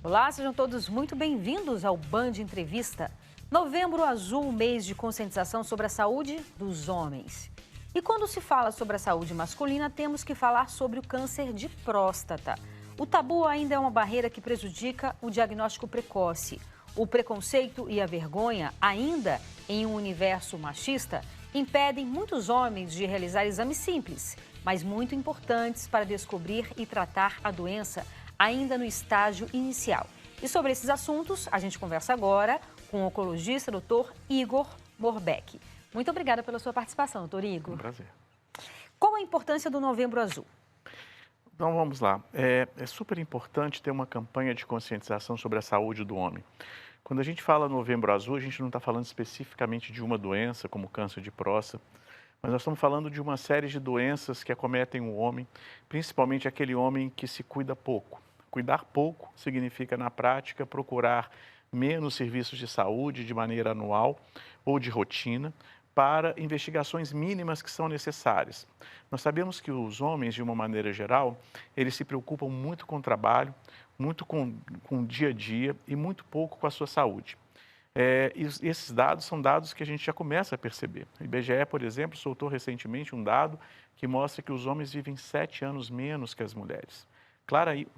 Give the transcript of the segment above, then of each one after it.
Olá, sejam todos muito bem-vindos ao Band Entrevista. Novembro Azul, mês de conscientização sobre a saúde dos homens. E quando se fala sobre a saúde masculina, temos que falar sobre o câncer de próstata. O tabu ainda é uma barreira que prejudica o diagnóstico precoce. O preconceito e a vergonha, ainda em um universo machista, impedem muitos homens de realizar exames simples, mas muito importantes para descobrir e tratar a doença ainda no estágio inicial. E sobre esses assuntos, a gente conversa agora com o oncologista Dr. Igor Morbeck. Muito obrigada pela sua participação, doutor Igor. Um prazer. Qual a importância do Novembro Azul? Então vamos lá. É super importante ter uma campanha de conscientização sobre a saúde do homem. Quando a gente fala Novembro Azul, a gente não está falando especificamente de uma doença como câncer de próstata, mas nós estamos falando de uma série de doenças que acometem o homem, principalmente aquele homem que se cuida pouco. Cuidar pouco significa, na prática, procurar menos serviços de saúde de maneira anual ou de rotina para investigações mínimas que são necessárias. Nós sabemos que os homens, de uma maneira geral, eles se preocupam muito com o trabalho, muito com o dia a dia e muito pouco com a sua saúde. E esses dados são dados que a gente já começa a perceber. O IBGE, por exemplo, soltou recentemente um dado que mostra que os homens vivem 7 anos menos que as mulheres.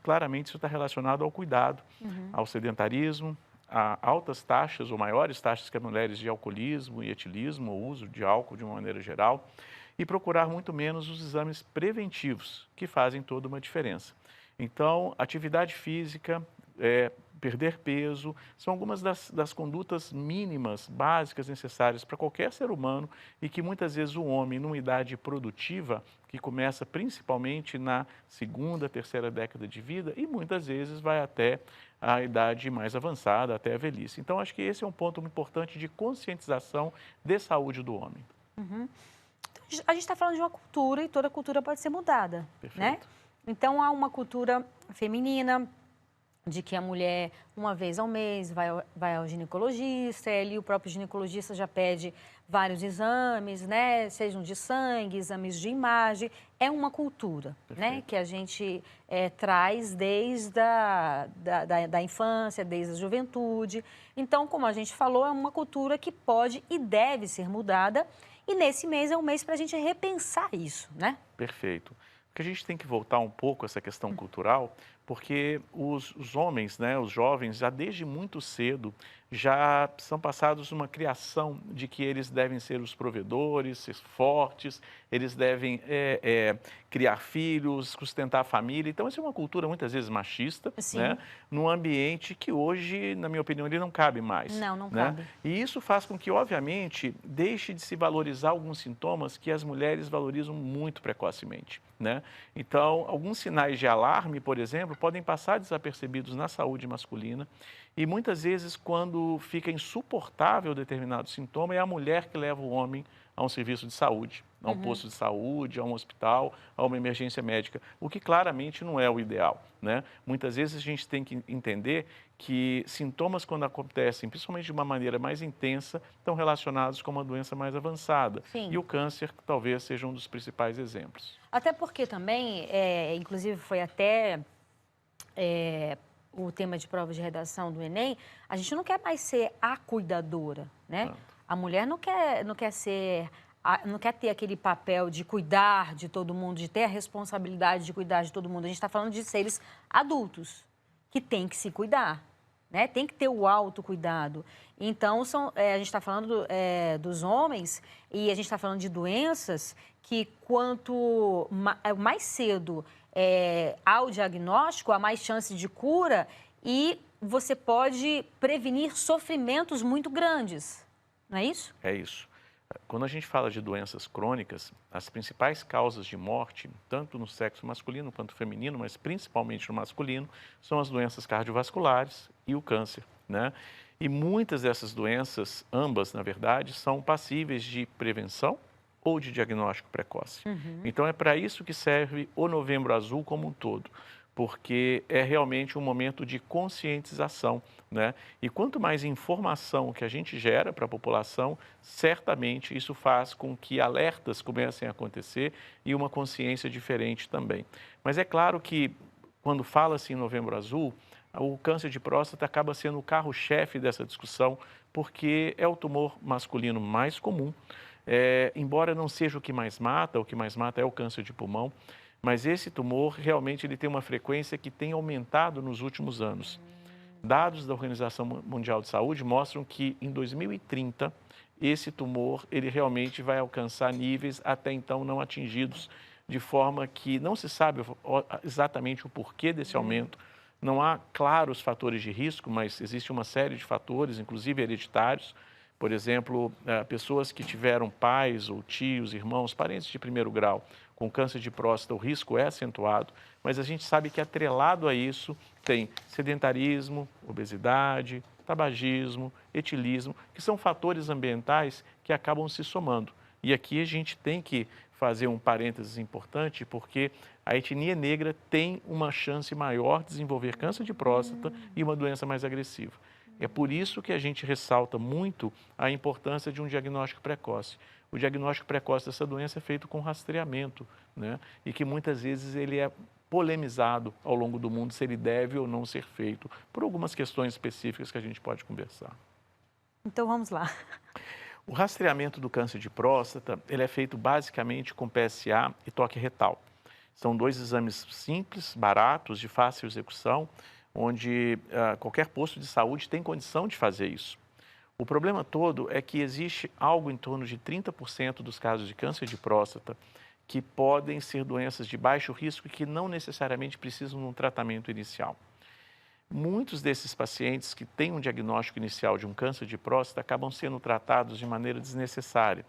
Claramente isso está relacionado ao cuidado, ao sedentarismo, a altas taxas ou maiores taxas que as mulheres de alcoolismo e etilismo, ou uso de álcool de uma maneira geral, e procurar muito menos os exames preventivos, que fazem toda uma diferença. Então, atividade física, perder peso, são algumas das condutas mínimas, básicas, necessárias para qualquer ser humano e que muitas vezes o homem, numa idade produtiva, que começa principalmente na segunda, terceira década de vida e muitas vezes vai até a idade mais avançada, até a velhice. Então, acho que esse é um ponto muito importante de conscientização de saúde do homem. Então, a gente está falando de uma cultura e toda cultura pode ser mudada, né? Perfeito. Então, há uma cultura feminina de que a mulher, uma vez ao mês, vai ao ginecologista, e ali o próprio ginecologista já pede vários exames, né? Sejam de sangue, exames de imagem. É uma cultura, né? Que a gente traz desde da infância, desde a juventude. Então, como a gente falou, é uma cultura que pode e deve ser mudada. E nesse mês é um mês para a gente repensar isso, né? Perfeito. Porque a gente tem que voltar um pouco a essa questão cultural, porque os homens, né, os jovens, já desde muito cedo, já são passados uma criação de que eles devem ser os provedores, ser fortes, eles devem criar filhos, sustentar a família. Então, essa é uma cultura muitas vezes machista, né, num ambiente que hoje, na minha opinião, ele não cabe mais. Não né? cabe. E isso faz com que, obviamente, deixe de se valorizar alguns sintomas que as mulheres valorizam muito precocemente. Né? Então, alguns sinais de alarme, por exemplo, podem passar desapercebidos na saúde masculina e muitas vezes, quando fica insuportável determinado sintoma, é a mulher que leva o homem a um serviço de saúde, a um posto de saúde, a um hospital, a uma emergência médica, o que claramente não é o ideal. Né? Muitas vezes a gente tem que entender que sintomas, quando acontecem, principalmente de uma maneira mais intensa, estão relacionados com uma doença mais avançada. Sim. E o câncer talvez seja um dos principais exemplos. Até porque também, inclusive foi até o tema de prova de redação do Enem, a gente não quer mais ser a cuidadora, né? Pronto. A mulher não quer ser, não quer ter aquele papel de cuidar de todo mundo, de ter a responsabilidade de cuidar de todo mundo. A gente está falando de seres adultos que têm que se cuidar, né? Tem que ter o autocuidado. Então, a gente está falando dos homens e a gente está falando de doenças que quanto mais cedo há o diagnóstico, há mais chance de cura e você pode prevenir sofrimentos muito grandes, não é isso? É isso. Quando a gente fala de doenças crônicas, as principais causas de morte, tanto no sexo masculino quanto feminino, mas principalmente no masculino, são as doenças cardiovasculares e o câncer, né? E muitas dessas doenças, ambas, na verdade, são passíveis de prevenção ou de diagnóstico precoce. Então, é para isso que serve o Novembro Azul como um todo, porque é realmente um momento de conscientização, né? E quanto mais informação que a gente gera para a população, certamente isso faz com que alertas comecem a acontecer e uma consciência diferente também. Mas é claro que, quando fala-se em Novembro Azul, o câncer de próstata acaba sendo o carro-chefe dessa discussão, porque é o tumor masculino mais comum, embora não seja o que mais mata é o câncer de pulmão, mas esse tumor realmente ele tem uma frequência que tem aumentado nos últimos anos. Dados da Organização Mundial de Saúde mostram que em 2030 esse tumor ele realmente vai alcançar níveis até então não atingidos, de forma que não se sabe exatamente o porquê desse aumento. Não há claros fatores de risco, mas existe uma série de fatores, inclusive hereditários. Por exemplo, pessoas que tiveram pais ou tios, irmãos, parentes de primeiro grau com câncer de próstata, o risco é acentuado, mas a gente sabe que atrelado a isso tem sedentarismo, obesidade, tabagismo, etilismo, que são fatores ambientais que acabam se somando. E aqui a gente tem que fazer um parênteses importante, porque a etnia negra tem uma chance maior de desenvolver câncer de próstata e uma doença mais agressiva. É por isso que a gente ressalta muito a importância de um diagnóstico precoce. O diagnóstico precoce dessa doença é feito com rastreamento, né? E que muitas vezes ele é polemizado ao longo do mundo se ele deve ou não ser feito, por algumas questões específicas que a gente pode conversar. Então vamos lá. O rastreamento do câncer de próstata, ele é feito basicamente com PSA e toque retal. São dois exames simples, baratos, de fácil execução, onde qualquer posto de saúde tem condição de fazer isso. O problema todo é que existe algo em torno de 30% dos casos de câncer de próstata que podem ser doenças de baixo risco e que não necessariamente precisam de um tratamento inicial. Muitos desses pacientes que têm um diagnóstico inicial de um câncer de próstata acabam sendo tratados de maneira desnecessária.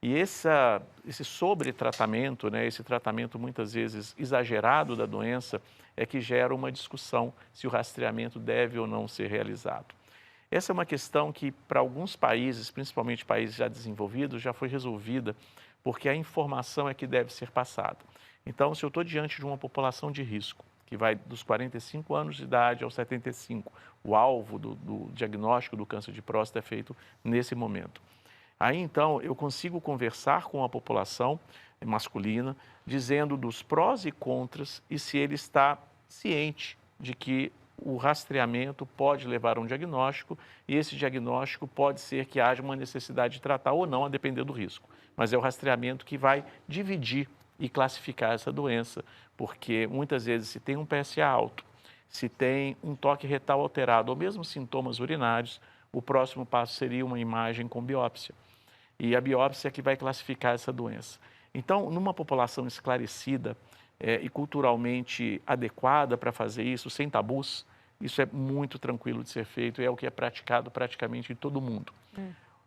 E esse sobretratamento, né, esse tratamento muitas vezes exagerado da doença, é que gera uma discussão se o rastreamento deve ou não ser realizado. Essa é uma questão que, para alguns países, principalmente países já desenvolvidos, já foi resolvida, porque a informação é que deve ser passada. Então, se eu estou diante de uma população de risco, que vai dos 45 anos de idade aos 75, o alvo do diagnóstico do câncer de próstata é feito nesse momento. Aí, então, eu consigo conversar com a população masculina, dizendo dos prós e contras e se ele está ciente de que o rastreamento pode levar a um diagnóstico e esse diagnóstico pode ser que haja uma necessidade de tratar ou não, a depender do risco. Mas é o rastreamento que vai dividir e classificar essa doença, porque muitas vezes se tem um PSA alto, se tem um toque retal alterado ou mesmo sintomas urinários, o próximo passo seria uma imagem com biópsia. E a biópsia é que vai classificar essa doença. Então, numa população esclarecida e culturalmente adequada para fazer isso, sem tabus, isso é muito tranquilo de ser feito e é o que é praticado praticamente em todo o mundo.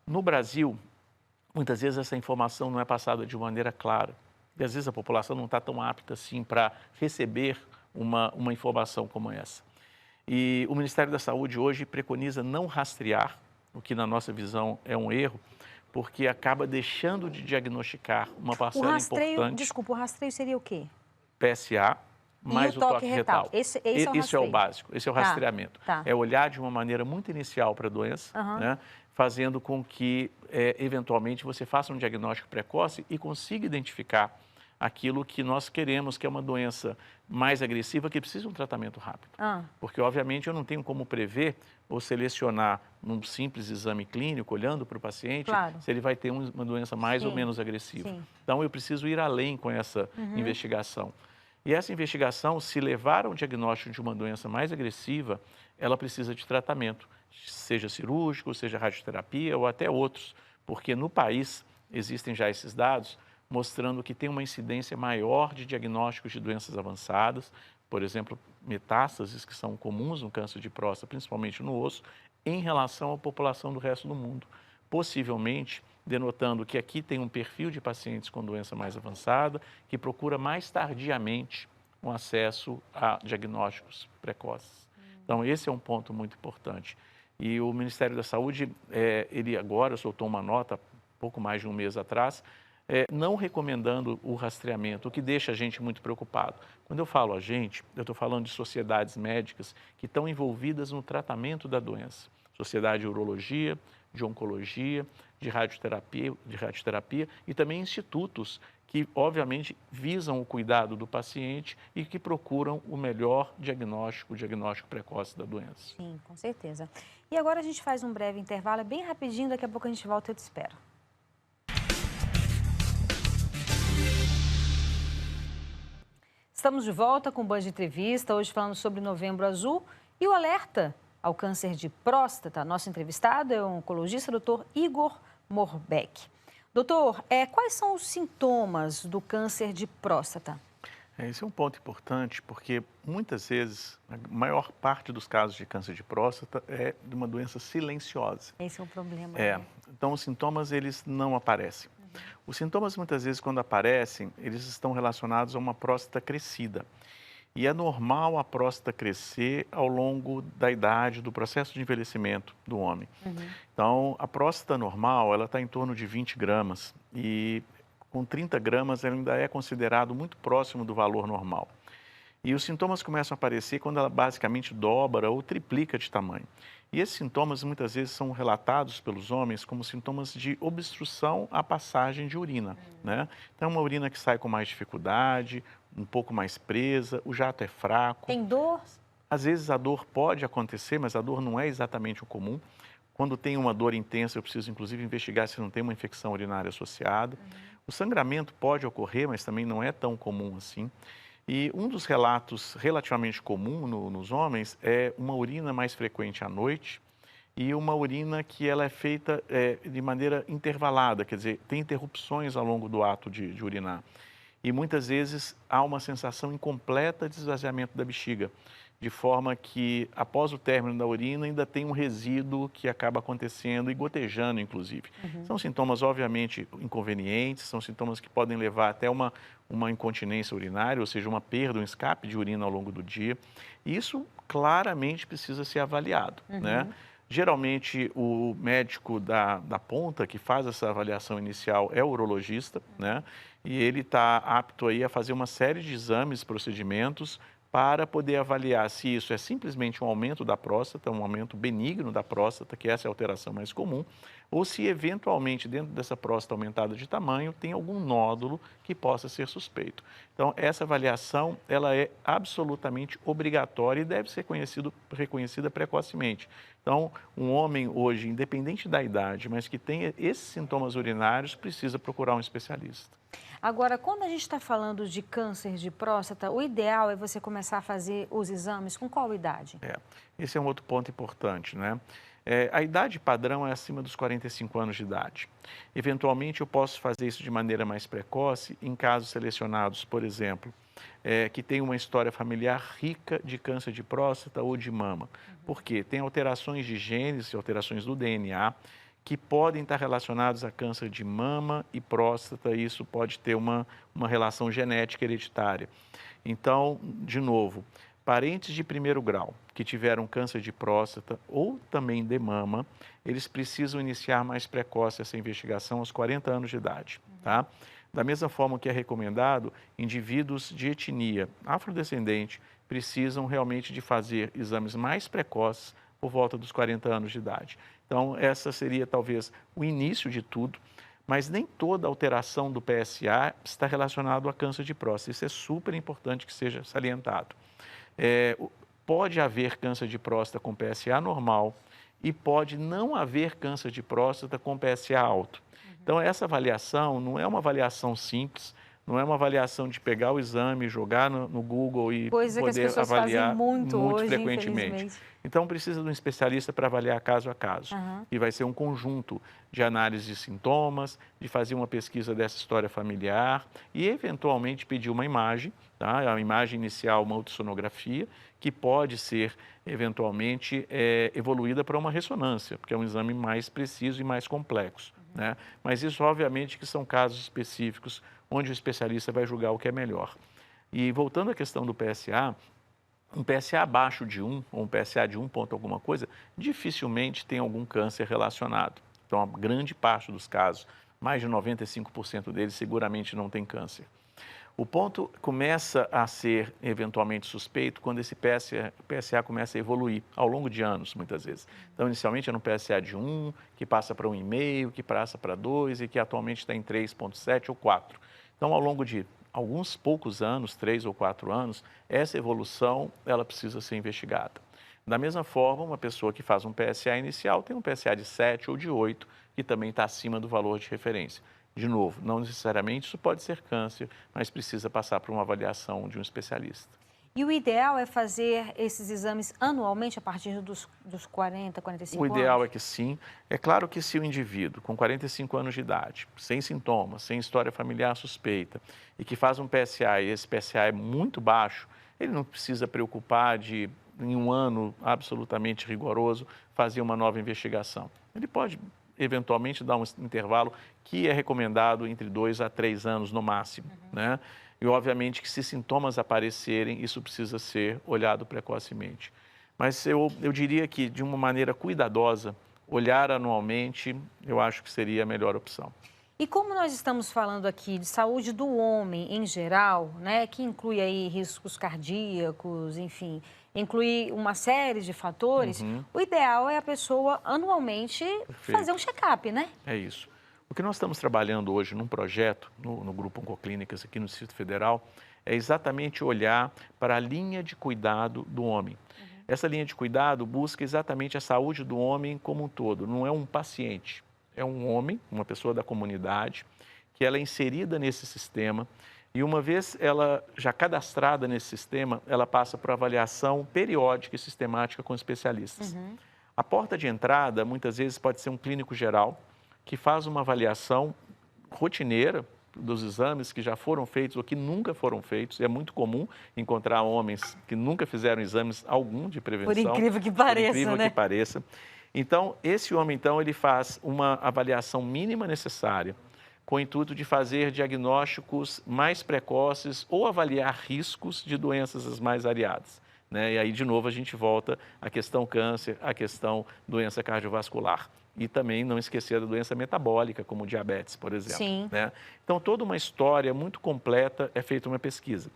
No Brasil, muitas vezes essa informação não é passada de maneira clara. E às vezes a população não está tão apta assim para receber uma informação como essa. E o Ministério da Saúde hoje preconiza não rastrear, o que na nossa visão é um erro, porque acaba deixando de diagnosticar uma parcela importante. Desculpa, o rastreio seria o quê? PSA mais o toque retal. Esse é o rastreio. Isso é o básico, esse é o rastreamento. É olhar de uma maneira muito inicial para a doença, né, fazendo com que, eventualmente, você faça um diagnóstico precoce e consiga identificar aquilo que nós queremos, que é uma doença mais agressiva, que precisa de um tratamento rápido. Porque, obviamente, eu não tenho como prever ou selecionar num simples exame clínico, olhando para o paciente, se ele vai ter uma doença mais ou menos agressiva. Então, eu preciso ir além com essa investigação. E essa investigação, se levar ao diagnóstico de uma doença mais agressiva, ela precisa de tratamento, seja cirúrgico, seja radioterapia ou até outros, porque no país existem já esses dados mostrando que tem uma incidência maior de diagnósticos de doenças avançadas, por exemplo, metástases que são comuns no câncer de próstata, principalmente no osso, em relação à população do resto do mundo, possivelmente denotando que aqui tem um perfil de pacientes com doença mais avançada, que procura mais tardiamente um acesso a diagnósticos precoces. Então, esse é um ponto muito importante. E o Ministério da Saúde, ele agora soltou uma nota, pouco mais de um mês atrás, não recomendando o rastreamento, o que deixa a gente muito preocupado. Quando eu falo a gente, eu estou falando de sociedades médicas que estão envolvidas no tratamento da doença. Sociedade de Urologia, de Oncologia, de radioterapia e também institutos que, obviamente, visam o cuidado do paciente e que procuram o melhor diagnóstico, o diagnóstico precoce da doença. Sim, com certeza. E agora a gente faz um breve intervalo, é bem rapidinho, daqui a pouco a gente volta, eu te espero. Estamos de volta com o Band Entrevista, hoje falando sobre Novembro Azul e o alerta ao câncer de próstata. Nosso entrevistado é o oncologista Dr. Igor Morbeck. Doutor, quais são os sintomas do câncer de próstata? Esse é um ponto importante porque muitas vezes, a maior parte dos casos de câncer de próstata é de uma doença silenciosa. Esse é o problema. Né? Então os sintomas eles não aparecem. Os sintomas muitas vezes quando aparecem, eles estão relacionados a uma próstata crescida. E é normal a próstata crescer ao longo da idade, do processo de envelhecimento do homem. Então, a próstata normal, ela está em torno de 20 gramas e com 30 gramas ela ainda é considerado muito próximo do valor normal. E os sintomas começam a aparecer quando ela basicamente dobra ou triplica de tamanho. E esses sintomas muitas vezes são relatados pelos homens como sintomas de obstrução à passagem de urina, né? Então, uma urina que sai com mais dificuldade, um pouco mais presa, o jato é fraco. Tem dor? Às vezes a dor pode acontecer, mas a dor não é exatamente o comum. Quando tem uma dor intensa, eu preciso inclusive investigar se não tem uma infecção urinária associada. O sangramento pode ocorrer, mas também não é tão comum assim. E um dos relatos relativamente comum nos homens é uma urina mais frequente à noite e uma urina que ela é feita de maneira intervalada, quer dizer, tem interrupções ao longo do ato de urinar. E muitas vezes há uma sensação incompleta de esvaziamento da bexiga, de forma que após o término da urina ainda tem um resíduo que acaba acontecendo e gotejando, inclusive. São sintomas, obviamente, inconvenientes, são sintomas que podem levar até uma incontinência urinária, ou seja, uma perda, um escape de urina ao longo do dia. E isso claramente precisa ser avaliado, né? Geralmente, o médico da ponta que faz essa avaliação inicial é o urologista, né? E ele está apto aí a fazer uma série de exames, procedimentos, para poder avaliar se isso é simplesmente um aumento da próstata, um aumento benigno da próstata, que essa é a alteração mais comum, ou se eventualmente dentro dessa próstata aumentada de tamanho tem algum nódulo que possa ser suspeito. Então, essa avaliação ela é absolutamente obrigatória e deve ser reconhecida precocemente. Então, um homem hoje, independente da idade, mas que tenha esses sintomas urinários, precisa procurar um especialista. Agora, quando a gente está falando de câncer de próstata, o ideal é você começar a fazer os exames com qual idade? Esse é um outro ponto importante, né? A idade padrão é acima dos 45 anos de idade. Eventualmente, eu posso fazer isso de maneira mais precoce em casos selecionados, por exemplo, que tem uma história familiar rica de câncer de próstata ou de mama. Por quê? Tem alterações de genes, alterações do DNA, que podem estar relacionados a câncer de mama e próstata, e isso pode ter uma relação genética hereditária. Então, de novo, parentes de primeiro grau que tiveram câncer de próstata ou também de mama, eles precisam iniciar mais precoce essa investigação aos 40 anos de idade, tá? Da mesma forma que é recomendado, indivíduos de etnia afrodescendente precisam realmente de fazer exames mais precoces por volta dos 40 anos de idade. Então, essa seria talvez o início de tudo, mas nem toda alteração do PSA está relacionada a câncer de próstata. Isso é super importante que seja salientado. Pode haver câncer de próstata com PSA normal e pode não haver câncer de próstata com PSA alto. Então, essa avaliação não é uma avaliação simples, não é uma avaliação de pegar o exame, jogar no Google e Coisa que as poder pessoas avaliar fazem muito hoje, frequentemente. infelizmente. Então, precisa de um especialista para avaliar caso a caso. E vai ser um conjunto de análise de sintomas, de fazer uma pesquisa dessa história familiar e, eventualmente, pedir uma imagem, tá? A imagem inicial, uma ultrassonografia, que pode ser, eventualmente, evoluída para uma ressonância, porque é um exame mais preciso e mais complexo, né? Mas isso, obviamente, que são casos específicos onde o especialista vai julgar o que é melhor. E, voltando à questão do PSA, um PSA abaixo de 1, ou um PSA de 1 ponto alguma coisa, dificilmente tem algum câncer relacionado. Então, a grande parte dos casos, mais de 95% deles, seguramente não tem câncer. O ponto começa a ser eventualmente suspeito quando esse PSA começa a evoluir ao longo de anos, muitas vezes. Então, inicialmente era um PSA de 1, que passa para 1,5, que passa para 2 e que atualmente está em 3,7 ou 4. Então, ao longo de alguns poucos anos, 3 ou 4 anos, essa evolução, ela precisa ser investigada. Da mesma forma, uma pessoa que faz um PSA inicial tem um PSA de 7 ou de 8, que também está acima do valor de referência. De novo, não necessariamente isso pode ser câncer, mas precisa passar por uma avaliação de um especialista. E o ideal é fazer esses exames anualmente a partir dos 40, 45 anos? O ideal é que sim. É claro que se o indivíduo com 45 anos de idade, sem sintomas, sem história familiar suspeita, e que faz um PSA e esse PSA é muito baixo, ele não precisa preocupar de, em um ano absolutamente rigoroso, fazer uma nova investigação. Ele pode, eventualmente, dar um intervalo que é recomendado entre 2 a 3 anos no máximo, né? E, obviamente, que se sintomas aparecerem, isso precisa ser olhado precocemente. Mas eu diria que, de uma maneira cuidadosa, olhar anualmente, eu acho que seria a melhor opção. E como nós estamos falando aqui de saúde do homem em geral, né, que inclui aí riscos cardíacos, enfim, inclui uma série de fatores, o ideal é a pessoa anualmente fazer um check-up, né? É isso. O que nós estamos trabalhando hoje num projeto, no Grupo Oncoclínicas aqui no Distrito Federal, é exatamente olhar para a linha de cuidado do homem. Essa linha de cuidado busca exatamente a saúde do homem como um todo, não é um paciente. É um homem, uma pessoa da comunidade, que ela é inserida nesse sistema e uma vez ela já cadastrada nesse sistema, ela passa por avaliação periódica e sistemática com especialistas. A porta de entrada, muitas vezes, pode ser um clínico geral, que faz uma avaliação rotineira dos exames que já foram feitos ou que nunca foram feitos. É muito comum encontrar homens que nunca fizeram exames algum de prevenção. Por incrível que pareça, por incrível né? que pareça. Então, esse homem, então, ele faz uma avaliação mínima necessária com o intuito de fazer diagnósticos mais precoces ou avaliar riscos de doenças as mais variadas, né? E aí, de novo, a gente volta à questão câncer, à questão doença cardiovascular. E também não esquecer da doença metabólica, como diabetes, por exemplo. Sim. Né? Então, toda uma história muito completa é feita uma pesquisa.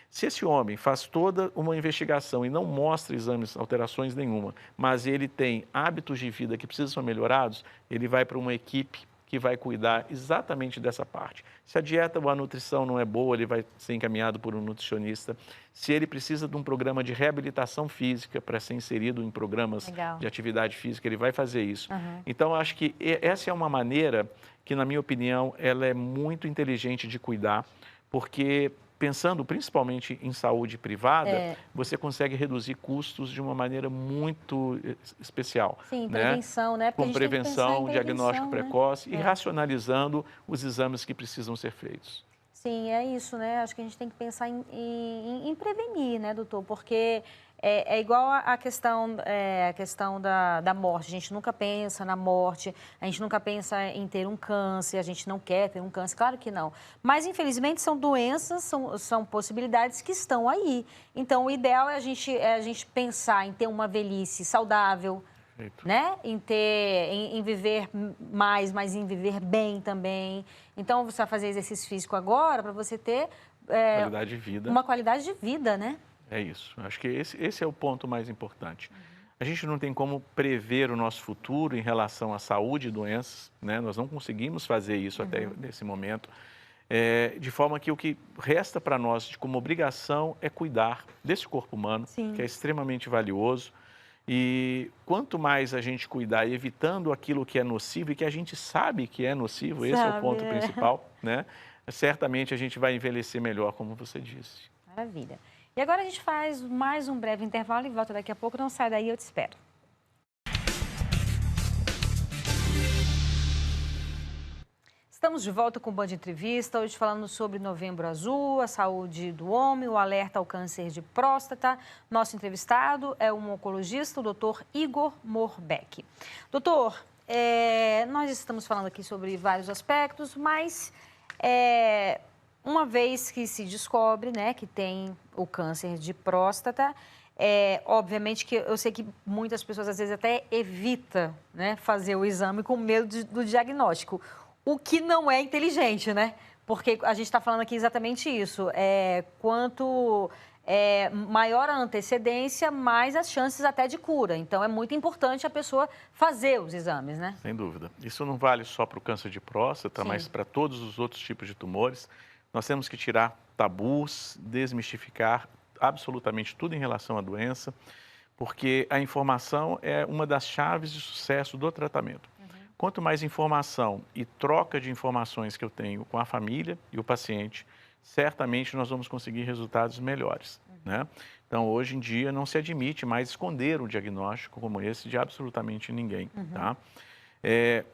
Se esse homem faz toda uma investigação e não mostra exames, alterações nenhuma, mas ele tem hábitos de vida que precisam ser melhorados, ele vai para uma equipe que vai cuidar exatamente dessa parte. Se a dieta ou a nutrição não é boa, ele vai ser encaminhado por um nutricionista. Se ele precisa de um programa de reabilitação física para ser inserido em programas de atividade física, ele vai fazer isso. Então, acho que essa é uma maneira que, na minha opinião, ela é muito inteligente de cuidar, porque pensando principalmente em saúde privada, você consegue reduzir custos de uma maneira muito especial. Sim, prevenção, né? Com prevenção, diagnóstico precoce e racionalizando os exames que precisam ser feitos. Sim, é isso, né? Acho que a gente tem que pensar em prevenir, né, doutor? Porque é igual a questão da morte. A gente nunca pensa na morte, a gente nunca pensa em ter um câncer, a gente não quer ter um câncer, claro que não. Mas, infelizmente, são doenças, são possibilidades que estão aí. Então, o ideal é a gente pensar em ter uma velhice saudável, né? Em viver mais, mas em viver bem também. Então, você vai fazer exercício físico agora para você ter qualidade de vida. Uma qualidade de vida, né? É isso. Acho que esse é o ponto mais importante. A gente não tem como prever o nosso futuro em relação à saúde e doenças, né? Nós não conseguimos fazer isso até nesse momento. De forma que o que resta para nós como obrigação é cuidar desse corpo humano, que é extremamente valioso. E quanto mais a gente cuidar, evitando aquilo que é nocivo e que a gente sabe que é nocivo, esse é o ponto principal, né? Certamente a gente vai envelhecer melhor, como você disse. Maravilha. E agora a gente faz mais um breve intervalo e volta daqui a pouco. Não sai daí, eu te espero. Estamos de volta com o Band Entrevista, hoje falando sobre Novembro Azul, a saúde do homem, o alerta ao câncer de próstata. Nosso entrevistado é um oncologista, o doutor Igor Morbeck. Doutor, nós estamos falando aqui sobre vários aspectos, mas uma vez que se descobre, né, que tem o câncer de próstata, obviamente que eu sei que muitas pessoas às vezes até evitam, né, fazer o exame com medo do diagnóstico. O que não é inteligente, né? Porque a gente está falando aqui exatamente isso. Quanto maior a antecedência, mais as chances até de cura. Então, é muito importante a pessoa fazer os exames, né? Sem dúvida. Isso não vale só para o câncer de próstata, mas para todos os outros tipos de tumores. Nós temos que tirar tabus, desmistificar absolutamente tudo em relação à doença, porque a informação é uma das chaves de sucesso do tratamento. Quanto mais informação e troca de informações que eu tenho com a família e o paciente, certamente nós vamos conseguir resultados melhores, né? Então, hoje em dia, não se admite mais esconder um diagnóstico como esse de absolutamente ninguém, tá?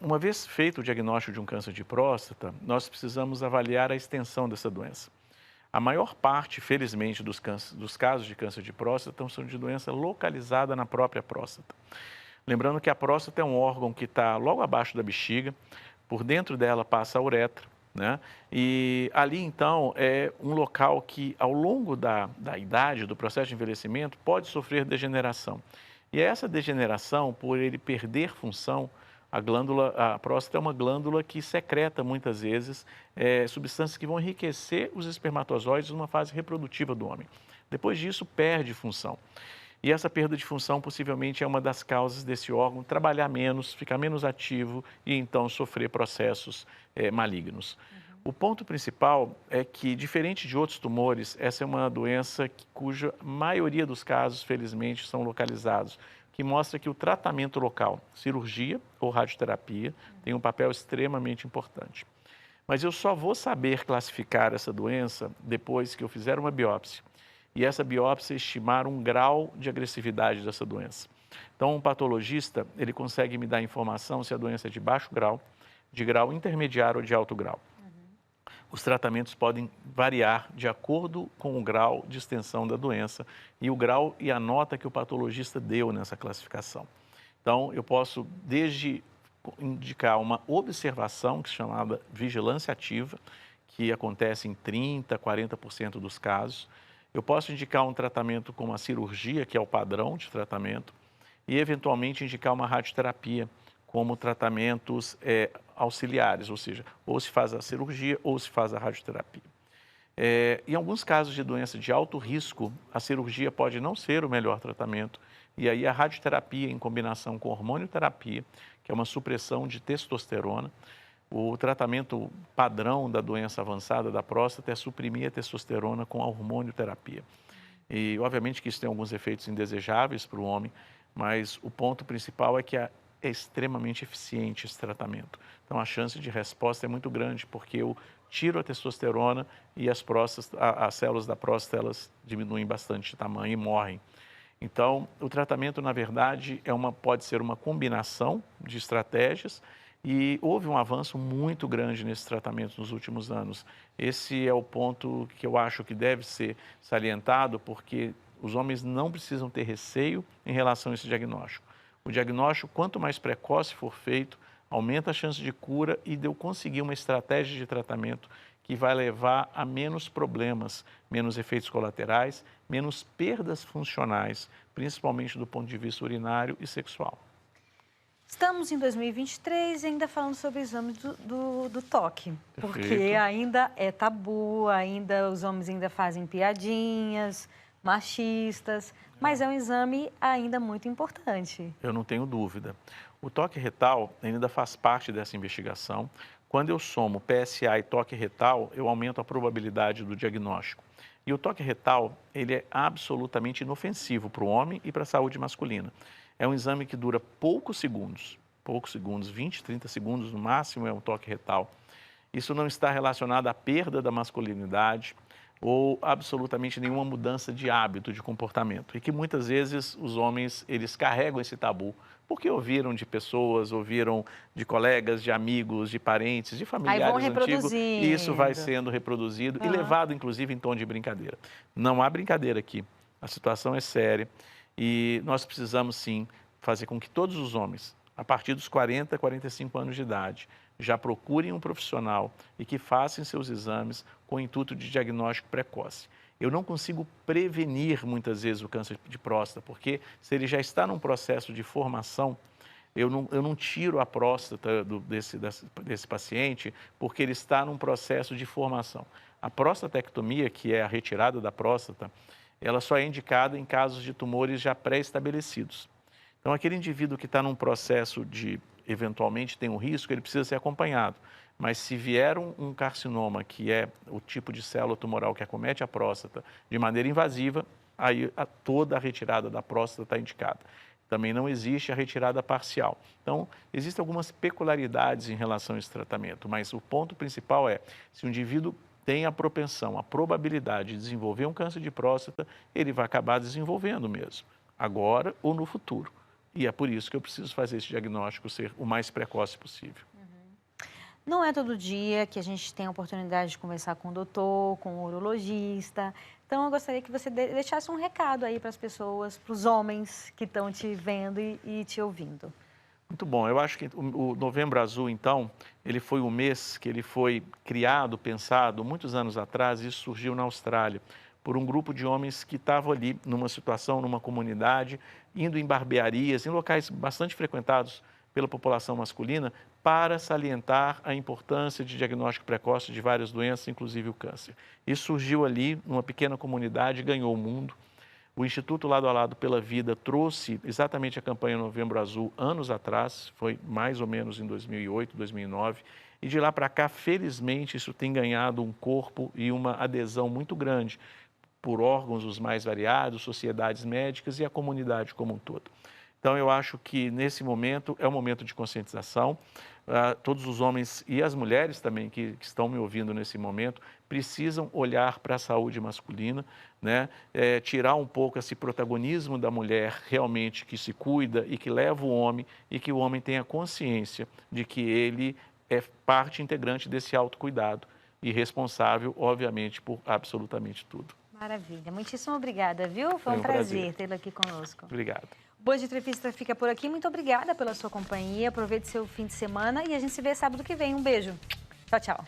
Uma vez feito o diagnóstico de um câncer de próstata, nós precisamos avaliar a extensão dessa doença. A maior parte, felizmente, dos casos de câncer de próstata são de doença localizada na própria próstata. Lembrando que a próstata é um órgão que está logo abaixo da bexiga, por dentro dela passa a uretra, né? E ali, então, é um local que, ao longo da idade, do processo de envelhecimento, pode sofrer degeneração. E essa degeneração, por ele perder função, a próstata é uma glândula que secreta, muitas vezes, substâncias que vão enriquecer os espermatozoides numa fase reprodutiva do homem. Depois disso, perde função. E essa perda de função possivelmente é uma das causas desse órgão trabalhar menos, ficar menos ativo e então sofrer processos malignos. O ponto principal é que, diferente de outros tumores, essa é uma doença cuja maioria dos casos, felizmente, são localizados, que mostra que o tratamento local, cirurgia ou radioterapia, tem um papel extremamente importante. Mas eu só vou saber classificar essa doença depois que eu fizer uma biópsia. E essa biópsia estimar um grau de agressividade dessa doença. Então, um patologista, ele consegue me dar informação se a doença é de baixo grau, de grau intermediário ou de alto grau. Os tratamentos podem variar de acordo com o grau de extensão da doença e o grau e a nota que o patologista deu nessa classificação. Então, eu posso desde indicar uma observação, que se chama vigilância ativa, que acontece em 30%, 40% dos casos. Eu posso indicar um tratamento como a cirurgia, que é o padrão de tratamento, e eventualmente indicar uma radioterapia como tratamentos auxiliares, ou seja, ou se faz a cirurgia ou se faz a radioterapia. Em alguns casos de doença de alto risco, a cirurgia pode não ser o melhor tratamento, e aí a radioterapia em combinação com hormonioterapia, que é uma supressão de testosterona. O tratamento padrão da doença avançada da próstata é suprimir a testosterona com a hormonioterapia. E, obviamente, que isso tem alguns efeitos indesejáveis para o homem, mas o ponto principal é que é extremamente eficiente esse tratamento. Então, a chance de resposta é muito grande, porque eu tiro a testosterona e as células da próstata elas diminuem bastante de tamanho e morrem. Então, o tratamento, na verdade, pode ser uma combinação de estratégias. E houve um avanço muito grande nesses tratamentos nos últimos anos. Esse é o ponto que eu acho que deve ser salientado, porque os homens não precisam ter receio em relação a esse diagnóstico. O diagnóstico, quanto mais precoce for feito, aumenta a chance de cura e de eu conseguir uma estratégia de tratamento que vai levar a menos problemas, menos efeitos colaterais, menos perdas funcionais, principalmente do ponto de vista urinário e sexual. Estamos em 2023 e ainda falando sobre o exame do toque, porque Perfeito. ainda é tabu, ainda os homens ainda fazem piadinhas machistas, mas é um exame ainda muito importante. Eu não tenho dúvida. O toque retal ainda faz parte dessa investigação. Quando eu somo PSA e toque retal, eu aumento a probabilidade do diagnóstico. E o toque retal, ele é absolutamente inofensivo para o homem e para a saúde masculina. É um exame que dura poucos segundos, 20, 30 segundos no máximo é um toque retal. Isso não está relacionado à perda da masculinidade ou absolutamente nenhuma mudança de hábito, de comportamento. E que muitas vezes os homens, eles carregam esse tabu, porque ouviram de pessoas, ouviram de colegas, de amigos, de parentes, de familiares antigos, e isso vai sendo reproduzido e levado, inclusive, em tom de brincadeira. Não há brincadeira aqui, a situação é séria. E nós precisamos, sim, fazer com que todos os homens, a partir dos 40, 45 anos de idade, já procurem um profissional e que façam seus exames com o intuito de diagnóstico precoce. Eu não consigo prevenir, muitas vezes, o câncer de próstata, porque se ele já está num processo de formação, eu não tiro a próstata desse paciente, porque ele está num processo de formação. A prostatectomia, que é a retirada da próstata, ela só é indicada em casos de tumores já pré-estabelecidos. Então, aquele indivíduo que está num processo de, eventualmente, tem um risco, ele precisa ser acompanhado. Mas se vier um carcinoma, que é o tipo de célula tumoral que acomete a próstata de maneira invasiva, aí toda a retirada da próstata está indicada. Também não existe a retirada parcial. Então, existem algumas peculiaridades em relação a esse tratamento, mas o ponto principal é, se o indivíduo tem a propensão, a probabilidade de desenvolver um câncer de próstata, ele vai acabar desenvolvendo mesmo, agora ou no futuro. E é por isso que eu preciso fazer esse diagnóstico ser o mais precoce possível. Não é todo dia que a gente tem a oportunidade de conversar com o doutor, com o urologista. Então, eu gostaria que você deixasse um recado aí para as pessoas, para os homens que estão te vendo e te ouvindo. Muito bom. Eu acho que o Novembro Azul, então, ele foi um mês que ele foi criado, pensado, muitos anos atrás, e isso surgiu na Austrália, por um grupo de homens que estavam ali numa situação, numa comunidade, indo em barbearias, em locais bastante frequentados pela população masculina, para salientar a importância de diagnóstico precoce de várias doenças, inclusive o câncer. Isso surgiu ali, numa pequena comunidade, ganhou o mundo. O Instituto Lado a Lado pela Vida trouxe exatamente a campanha Novembro Azul anos atrás, foi mais ou menos em 2008, 2009, e de lá para cá, felizmente, isso tem ganhado um corpo e uma adesão muito grande por órgãos os mais variados, sociedades médicas e a comunidade como um todo. Então, eu acho que nesse momento é um momento de conscientização. Todos os homens e as mulheres também que estão me ouvindo nesse momento precisam olhar para a saúde masculina, né? Tirar um pouco esse protagonismo da mulher realmente que se cuida e que leva o homem e que o homem tenha consciência de que ele é parte integrante desse autocuidado e responsável, obviamente, por absolutamente tudo. Maravilha. Muitíssimo obrigada, viu? Foi um prazer tê-lo aqui conosco. Obrigado. Boa de Entrevista fica por aqui. Muito obrigada pela sua companhia. Aproveite seu fim de semana e a gente se vê sábado que vem. Um beijo. Tchau, tchau.